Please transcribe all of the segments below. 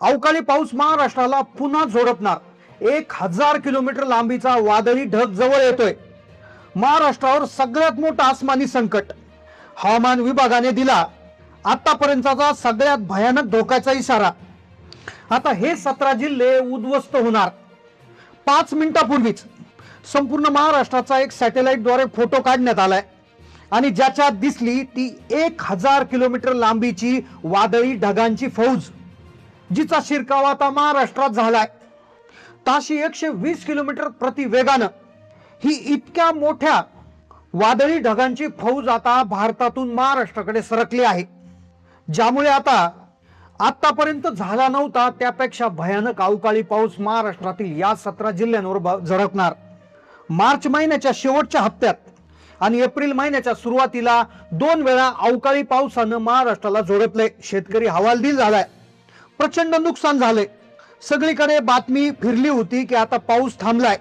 अवकाळी पाऊस महाराष्ट्राला पुन्हा झोडपणार। 1000 किलोमीटर लांबीचा वादळी ढग जवळ येतोय। महाराष्ट्रावर सगळ्यात मोठा आसमानी संकट हवामान विभागाने दिला आतापर्यंतचा सगळ्यात भयानक धोक्याचा इशारा। आता हे 17 जिल्हे उद्ध्वस्त होणार। 5 मिनिटांपूर्वीच संपूर्ण महाराष्ट्राचा एक सॅटेलाइटद्वारे फोटो काढण्यात आलाय आणि ज्याच्यात दिसली ती 1000 किलोमीटर लांबीची वादळी ढगांची फौज, जिचा शिरकाव आता महाराष्ट्रात झालाय। ताशी 120 किलोमीटर प्रति वेगानं ही इतक्या मोठ्या वादळी ढगांची फौज आता भारतातून महाराष्ट्राकडे सरकली आहे, ज्यामुळे आता आतापर्यंत झाला नव्हता त्यापेक्षा भयानक अवकाळी पाऊस महाराष्ट्रातील या 17 जिल्ह्यांवर झळकणार। मार्च महिन्याच्या शेवटच्या हप्त्यात आणि एप्रिल महिन्याच्या सुरुवातीला 2 वेळा अवकाळी पावसानं महाराष्ट्राला झोडपले। शेतकरी हवालदिल झालाय, प्रचंड नुकसान झाले। सगळीकडे बातमी फिरली होती की आता पाऊस थांबलाय,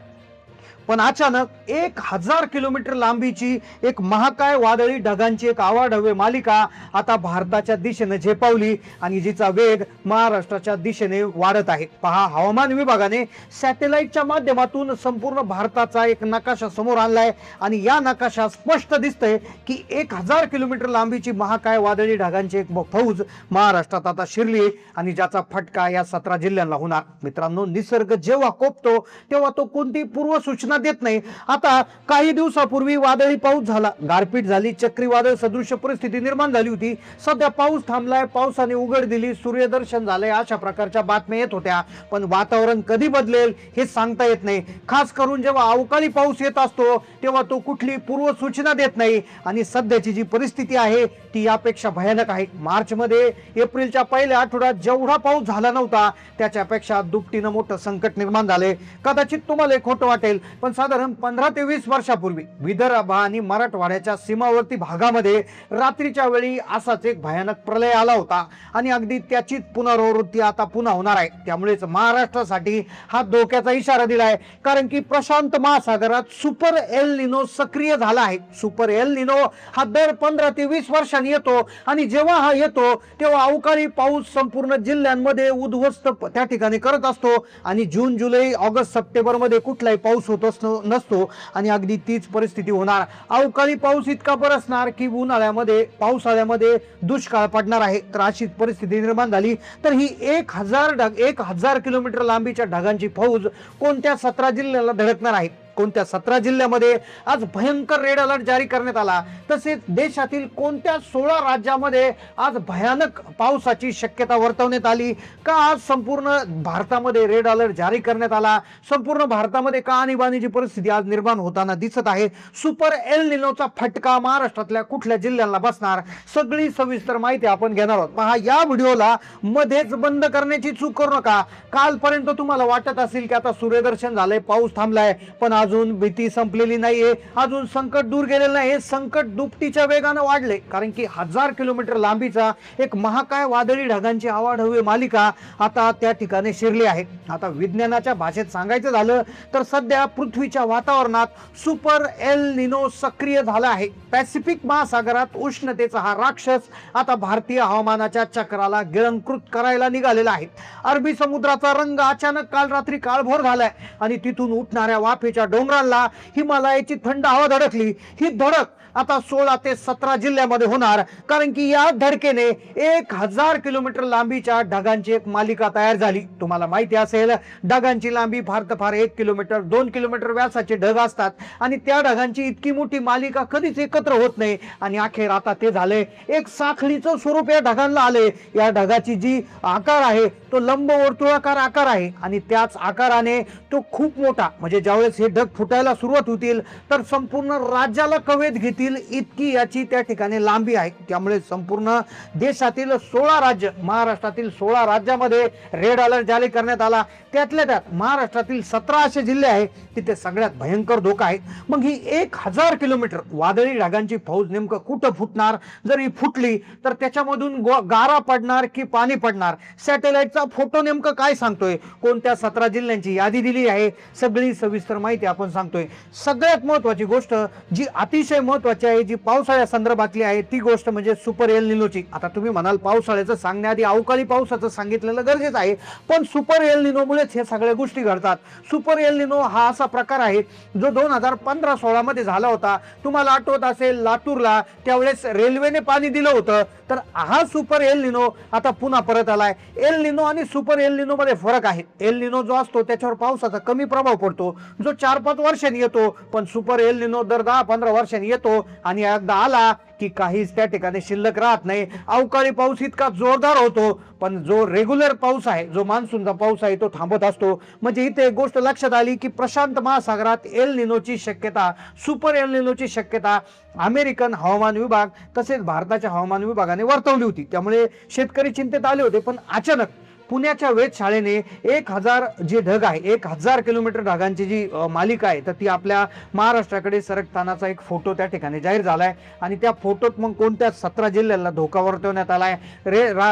पण अचानक 1000 किलोमीटर लांबीची एक महाकाय वादळी ढगांची एक आवाढव्य मालिका आता भारताच्या दिशेने झेपावली आणि जिचा वेग महाराष्ट्राच्या दिशेने वाढत आहे। पहा, हवामान विभागाने सॅटेलाइटच्या माध्यमातून संपूर्ण भारताचा एक नकाशा समोर आणलाय आणि या नकाशात स्पष्ट दिसतंय की 1000 किलोमीटर लांबीची महाकाय वादळी ढगांची एक फौज महाराष्ट्रात आता शिरली आणि ज्याचा फटका या 17 जिल्ह्यांना होणार। मित्रांनो, निसर्ग जेव्हा कोपतो तेव्हा तो कोणती पूर्वसूचना देत नाही। आता काही दिवसापूर्वी वादळी पाऊस झाला, गारपीट झाली, चक्रीवादळ सदृश्य परिस्थिती निर्माण झाली होती। सध्या पाऊस थांबलाय, पावसाने उघड दिली, सूर्यदर्शन झालंय, अशा प्रकारच्या बातम्या येत होत्या। पण वातावरण कधी बदलेल हे सांगता येत नाही। खास करून जेव्हा अवकाळी पाऊस येत असतो तेव्हा तो कुठली पूर्वसूचना देत नाही आणि सध्याची जी परिस्थिती आहे ती यापेक्षा भयानक आहे। मार्च मध्ये एप्रिलच्या पहिल्या आठवड्यात जेवढा पाऊस झाला नव्हता त्याच्यापेक्षा दुपटीनं मोठं संकट निर्माण झाले। कदाचित तुम्हाला खोटं वाटेल, पण साधारण 15 ते 20 वर्षापूर्वी विदर्भ आणि मराठवाड्याच्या सीमावर्ती भागामध्ये रात्रीच्या वेळी असाच एक भयानक प्रलय आला होता आणि अगदी त्याचीच पुनरावृत्ती आता पुन्हा होणार आहे। त्यामुळेच महाराष्ट्रासाठी हा धोक्याचा इशारा दिलाय, कारण की प्रशांत महासागरात सुपर एल निनो सक्रिय झाला आहे। सुपर एल निनो हा दर 15 ते 20 वर्षांनी येतो आणि जेव्हा हा येतो तेव्हा अवकाळी पाऊस संपूर्ण जिल्ह्यांमध्ये उद्ध्वस्त त्या ठिकाणी करत असतो आणि जून, जुलै, ऑगस्ट, सप्टेंबर मध्ये कुठलाही पाऊस होत नसतो आणि अगदी तीच परिस्थिती होणार। अवकाळी पाऊस इतका बरसणार की उन्हाळ्यामध्ये पावसाळ्यामध्ये दुष्काळ पडणार आहे। तर अशी परिस्थिती निर्माण झाली तर ही 1000 किलोमीटर लांबीच्या ढगांची फौज कोणत्या 17 जिल्ह्याला धडकणार आहे? कोणत्या 17 जिल्ह्यामध्ये आज भयंकर रेड अलर्ट जारी करण्यात आला? तसेच देशातील कोणत्या 16 राज्यामध्ये आज भयानक पावसाची शक्यता वर्तवण्यात आली? का आज संपूर्ण भारतामध्ये रेड अलर्ट जारी करण्यात आला? संपूर्ण भारतामध्ये का आणीबाणीची परिस्थिती आज निर्माण होताना दिसत आहे? सुपर एल निनोचा फटका महाराष्ट्रातल्या कुठल्या जिल्ह्यांना बसणार? सगळी सविस्तर माहिती आपण घेणार आहोत। पहा, या व्हिडिओला मध्येच बंद करण्याची चूक करू नका। कालपर्यंत तुम्हाला वाटत असेल की आता सूर्यदर्शन झालंय, पाऊस थांबलाय, पण अजून भीती संपलेली नाहीये, अजून संकट दूर गेलेलं नाही। संकट दुपटीच्या वेगाने वाढले, कारण की 1000 किलोमीटर लांबीचा एक महाकाय वादळी ढगांची आवाढव्य मालिका आता त्या ठिकाणी शिरली आहे। आता विज्ञानाच्या भाषेत सांगायचं झालं तर सध्या पृथ्वीच्या वातावरणात सुपर एल निनो सक्रिय झाला आहे। पॅसिफिक महासागरात उष्णतेचा हा राक्षस आता भारतीय हवामानाच्या चक्राला गिळंकृत करायला निघालेला आहे। अरबी समुद्राचा रंग अचानक काल रात्री काळभोर झालाय आणि तिथून उठणाऱ्या वाफेच्या डोंगरांना हिमालयाची थंड हवा धडकली। ही धडक आता 16 ते 17 जिल्ह्यामध्ये होणार, कारण की या धडकेने 1000 किलोमीटर लांबीच्या ढगांची एक मालिका तयार झाली। तुम्हाला माहिती असेल, ढगांची लांबी फार तर फार 1 किलोमीटर 2 किलोमीटर व्यासाचे ढग असतात आणि त्या ढगांची इतकी मोठी मालिका कधीच एकत्र होत नाही आणि अखेर आता ते झाले एक साखळीचं स्वरूप या ढगांना आले। या ढगाची जी आकार आहे तो लंब वर्तुळाकार आकार आहे आणि त्याच आकाराने तो खूप मोठा, म्हणजे ज्यावेळेस हे ढग फुटायला सुरुवात होतील तर संपूर्ण राज्याला कवेत घेतील इतकी याची त्या ठिकाणी लांबी आहे। त्यामुळे संपूर्ण देशातील 16 राज्य, महाराष्ट्रातील 16 राज्यामध्ये रेड अलर्ट जारी करण्यात आला। त्यातल्या त्यात महाराष्ट्रातील 17 असे जिल्हे आहेत तिथे सगळ्यात भयंकर धोका आहे। मग ही 1000 किलोमीटर वादळी ढगांची फौज नेमकं कुठं फुटणार? जरी फुटली तर त्याच्यामधून गारा पडणार की पाणी पडणार? सॅटेलाइटचा फोटो नेमकं काय सांगतोय? कोणत्या 17 जिल्ह्यांची यादी दिली आहे? सगळी सविस्तर माहिती आपण सांगतोय. सगळ्यात महत्वाची गोष्ट जी अतिशय महत्वाची आहे, जी पावसाळ्या संदर्भातली आहे, ती गोष्ट म्हणजे सुपर एल निनोची. आता तुम्ही म्हणाल पावसाळ्याचं सांगण्याआधी अवकाळी पावसाचं सांगितलेलं गरजेचं आहे, पण सुपर एल निनोमुळेच हे सगळ्या गोष्टी घडतात. सुपर एल निनो हा असा प्रकार आहे जो 2015-16 मध्ये झाला होता. तुम्हाला आठवत असेल लातूरला त्यावेळेस रेल्वेने पाणी दिलं होतं. तर हा सुपर एल निनो आता पुन्हा परत आलाय. एल निनो आणि सुपर एल निनो मध्ये फरक आहे. एल निनो जो असतो त्याच्यावर पावसाचा कमी प्रभाव पडतो, जो 4-5 वर्षांनी येतो. पण सुपर एल निनो दर 10-15 वर्षांनी येतो आणि एकदा आला की काहीच त्या ठिकाणी शिल्लक राहत नाही. अवकाळी पाऊस इतका जोरदार होतो, पण जो रेग्युलर पाऊस आहे, जो मान्सूनचा पाऊस आहे, तो थांबत असतो. म्हणजे इथे एक गोष्ट लक्षात आली की प्रशांत महासागरात एल निनोची शक्यता, सुपर एल निनोची शक्यता अमेरिकन हवामान विभाग तसेच भारताच्या हवामान विभागाने वर्तवली होती. त्यामुळे शेतकरी चिंतेत आले होते. पण अचानक पुण्याच्या वेधशाळेने 1000 जे ढग आहे, 1000 किलोमीटर ढगांची जी मालिका आहे, तर ती आपल्या महाराष्ट्राकडे सरकतानाचा एक फोटो त्या ठिकाणी जाहीर झालाय. आणि त्या फोटोत मग कोणत्या 17 जिल्ह्यांना धोका वर्तवण्यात आलाय,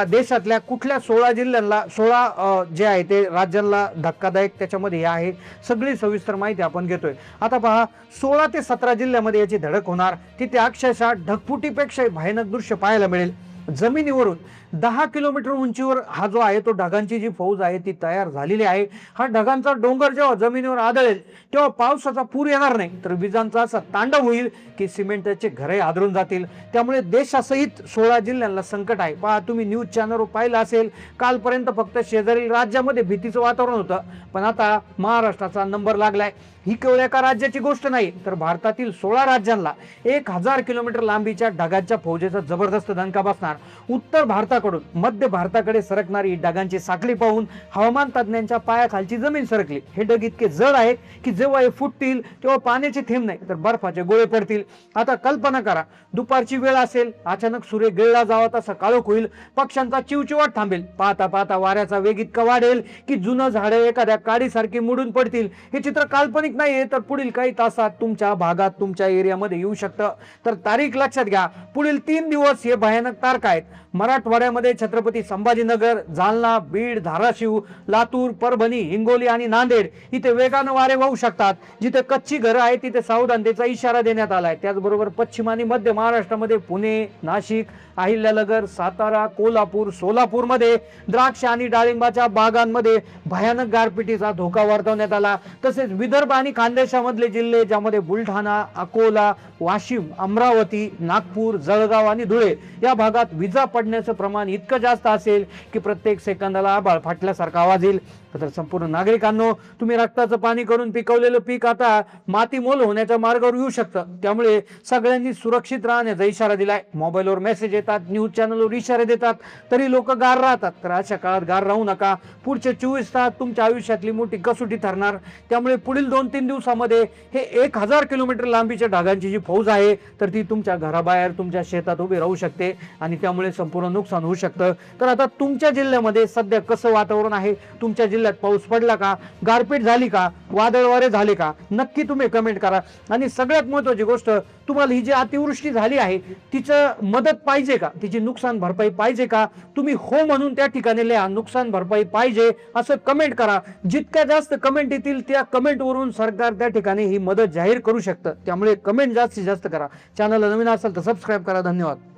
देशातल्या कुठल्या 16 जिल्ह्यांना, 16 जे आहे ते राज्यांना धक्कादायक त्याच्यामध्ये हे आहे. सगळी सविस्तर माहिती आपण घेतोय. आता पहा, 16 ते 17 जिल्ह्यामध्ये याची धडक होणार. तिथे अक्षरशः ढगफुटीपेक्षा भयानक दृश्य पाहायला मिळेल. जमिनीवरून 10 किलोमीटर उंचीवर हा जो आहे तो ढगांची जी फौज आहे ती तयार झालेली आहे. हा ढगांचा डोंगर जेव्हा जमिनीवर आदळेल तेव्हा पावसाचा पूर येणार नाही, तर विजांचा असा तांडव होईल की सिमेंटचे घरे आदळून जातील. त्यामुळे देशासहित 16 जिल्ह्यांना संकट आहे. पहा, तुम्ही न्यूज चॅनलवर पाहिलं असेल, कालपर्यंत फक्त शेजारील राज्यामध्ये भीतीचं वातावरण होतं, पण आता महाराष्ट्राचा नंबर लागलाय. ही केवळ एका राज्याची गोष्ट नाही, तर भारतातील 16 राज्यांना 1000 किलोमीटर लांबीच्या ढगांच्या फौजेचा जबरदस्त दणका बसणार. उत्तर भारताकडून मध्य भारताकडे सरकणारी ढगांची साखळी पाहून हवामान तज्ञांच्या पायाखालची जमीन सरकली. हे ढग इतके जड आहे की जेव्हा हे फुटतील तेव्हा पाण्याचे थेंब नाही तर बर्फाचे गोळे पडतील. आता कल्पना करा, दुपारची वेळ असेल, अचानक सूर्य गिळला जावा तसा काळोख होईल, पक्ष्यांचा चिवचिवाट थांबेल. पाहता पाहता वाऱ्याचा वेग इतका वाढेल की जुनं झाडे एखाद्या काडीसारखी मुडून पडतील. हे चित्र काल्पनिक नाही, तर पुढील काही तासात तुमच्या भागात, तुमच्या एरियामध्ये येऊ शकतं. तर तारीख लक्षात घ्या, पुढील 3 दिवस हे भयानक तारखा आहेत. मराठवाड्यामध्ये छत्रपती संभाजीनगर, जालना, बीड, धाराशिव, लातूर, परभणी, हिंगोली आणि नांदेड इथे वेगानं वारे वाहू शकतात. जिथे कच्ची घरं आहेत तिथे सावधानतेचा इशारा देण्यात आलाय. त्याचबरोबर पश्चिम आणि मध्य महाराष्ट्रामध्ये पुणे, नाशिक, अहिल्यानगर, सातारा, कोल्हापूर, सोलापूर मध्ये द्राक्ष आणि डाळिंबाच्या बागांमध्ये भयानक गारपिटीचा धोका वर्तवण्यात आला. तसेच विदर्भ आणि खानदेशामधले जिल्हे, ज्यामध्ये बुलढाणा, अकोला, वाशिम, अमरावती, नागपूर, जळगाव आणि धुळे या भागात विजा पडण्याचं प्रमाण इतकं जास्त असेल की प्रत्येक सेकंदाला आभाळ फाटल्यासारखा आवाज येईल. तर संपूर्ण नागरिकांनो, तुम्ही रक्ताचं पाणी करून पिकवलेलं पीक आता माती मोल होण्याच्या मार्गावर येऊ शकतं. त्यामुळे सगळ्यांनी सुरक्षित राहण्याचा इशारा दिलाय. मोबाईलवर मेसेज येतात, न्यूज चॅनलवर इशारे देतात, तरी लोक गार राहतात. तर अशा काळात गार राहू नका. पुढचे 24 तास तुमच्या आयुष्यातली मोठी कसोटी ठरणार. त्यामुळे पुढील 2-3 दिवसामध्ये हे 1000 किलोमीटर लांबीच्या ढगांची जी फौज आहे तर ती तुमच्या घराबाहेर, तुमच्या शेतात उभी राहू शकते आणि त्यामुळे संपूर्ण नुकसान होऊ शकतं. तर आता तुमच्या जिल्ह्यामध्ये सध्या कसं वातावरण आहे? तुमच्या जिल्ह्यात पाऊस पडला का? गारपीट झाली का? वादळ वारे झाले का? नक्की तुम्ही कमेंट करा. आणि सगळ्यात महत्त्वाची गोष्ट, तुम्हाला ही जी अतिवृष्टी झाली आहे तिचं मदत पाहिजे का? तिची नुकसान भरपाई पाहिजे का? तुम्ही हो म्हणून त्या ठिकाणी लिहा, नुकसान भरपाई पाहिजे असं कमेंट करा. जितक्या जास्त कमेंट येतील त्या कमेंट वरून सरकार त्या ठिकाणी ही मदत जाहीर करू शकतं. त्यामुळे कमेंट जास्तीत जास्त करा. चॅनलला नवीन असाल तर सबस्क्राईब करा. धन्यवाद.